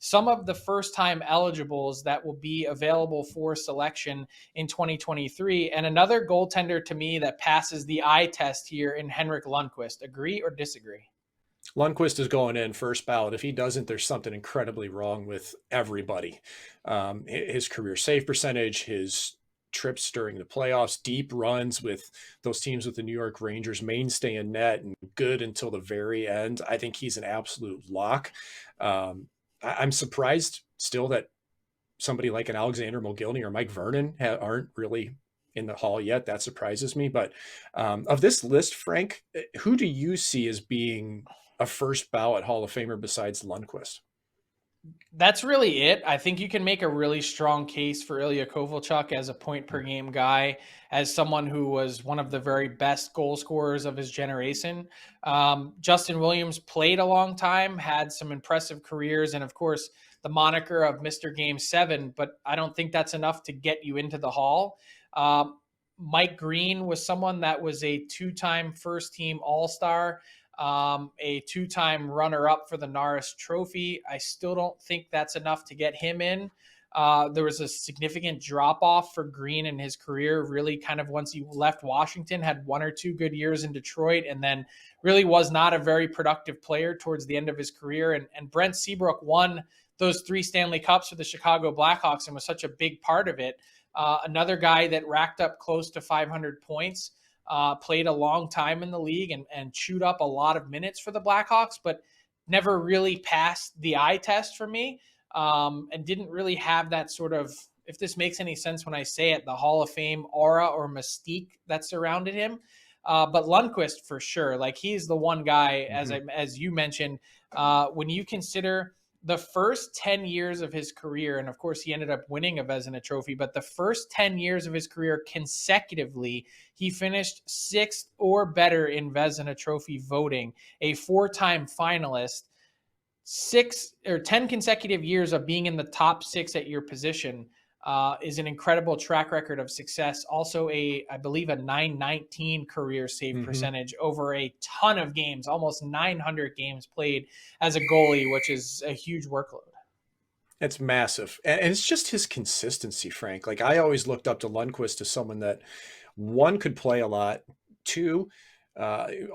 some of the first-time eligibles that will be available for selection in 2023. And another goaltender to me that passes the eye test here in Henrik Lundqvist. Agree or disagree? Lundqvist is going in first ballot. If he doesn't, there's something incredibly wrong with everybody. His career save percentage, his trips during the playoffs, deep runs with those teams with the New York Rangers, mainstay in net and good until the very end. I think he's an absolute lock. I'm surprised still that somebody like an Alexander Mogilny or Mike Vernon aren't really in the hall yet. That surprises me. But of this list, Frank, who do you see as being a first ballot Hall of Famer besides Lundqvist? That's really it. I think you can make a really strong case for Ilya Kovalchuk as a point per game guy, as someone who was one of the very best goal scorers of his generation. Justin Williams played a long time, had some impressive careers, and of course, the moniker of Mr. Game 7, but I don't think that's enough to get you into the Hall. Mike Green was someone that was a two-time first-team All-Star, a two-time runner-up for the Norris Trophy. I still don't think that's enough to get him in. There was a significant drop-off for Green in his career, really kind of once he left Washington, had one or two good years in Detroit, and then really was not a very productive player towards the end of his career. And Brent Seabrook won those 3 Stanley Cups for the Chicago Blackhawks and was such a big part of it. Another guy that racked up close to 500 points, played a long time in the league and chewed up a lot of minutes for the Blackhawks, but never really passed the eye test for me, and didn't really have that sort of, if this makes any sense when I say it, the Hall of Fame aura or mystique that surrounded him. But Lundqvist for sure, like he's the one guy, as you mentioned, when you consider the first 10 years of his career, and of course he ended up winning a Vezina Trophy, but the first 10 years of his career consecutively, he finished 6th or better in Vezina Trophy voting, a 4-time finalist, 6 or 10 consecutive years of being in the top 6 at your position. Is an incredible track record of success. Also I believe a 919 career save percentage over a ton of games, almost 900 games played as a goalie, which is a huge workload. It's massive. And it's just his consistency, Frank. Like I always looked up to Lundqvist as someone that, one, could play a lot, two,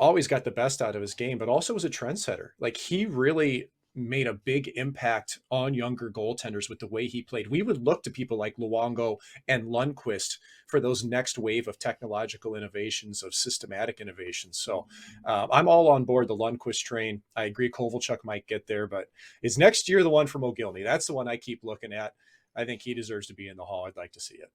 always got the best out of his game, but also was a trendsetter. Like he really made a big impact on younger goaltenders with the way he played. We would look to people like Luongo and Lundqvist for those next wave of technological innovations, of systematic innovations. So I'm all on board the Lundqvist train. I agree Kovalchuk might get there, but is next year the one for Mogilny? That's the one I keep looking at. I think he deserves to be in the Hall. I'd like to see it.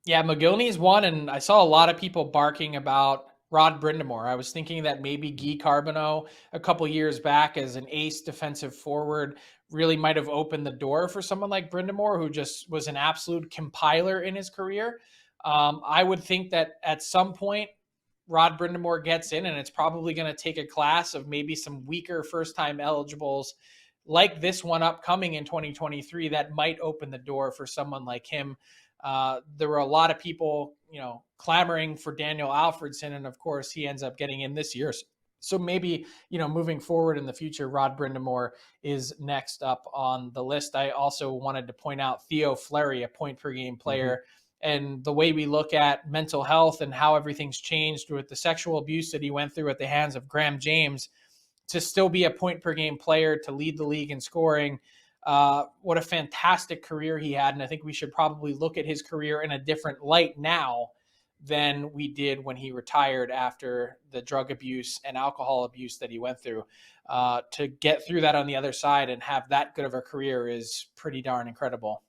Yeah, Mogilny's one, and I saw a lot of people barking about Rod Brind'Amour. I was thinking that maybe Guy Carbonneau a couple years back as an ace defensive forward really might have opened the door for someone like Brind'Amour, who just was an absolute compiler in his career. I would think that at some point Rod Brind'Amour gets in, and it's probably going to take a class of maybe some weaker first-time eligibles like this one upcoming in 2023 that might open the door for someone like him. There were a lot of people, clamoring for Daniel Alfredsson, and of course he ends up getting in this year. So maybe, moving forward in the future, Rod Brind'Amour is next up on the list. I also wanted to point out Theo Fleury, a point per game player, and the way we look at mental health and how everything's changed with the sexual abuse that he went through at the hands of Graham James, to still be a point per game player, to lead the league in scoring. What a fantastic career he had. And I think we should probably look at his career in a different light now than we did when he retired after the drug abuse and alcohol abuse that he went through. To get through that on the other side and have that good of a career is pretty darn incredible.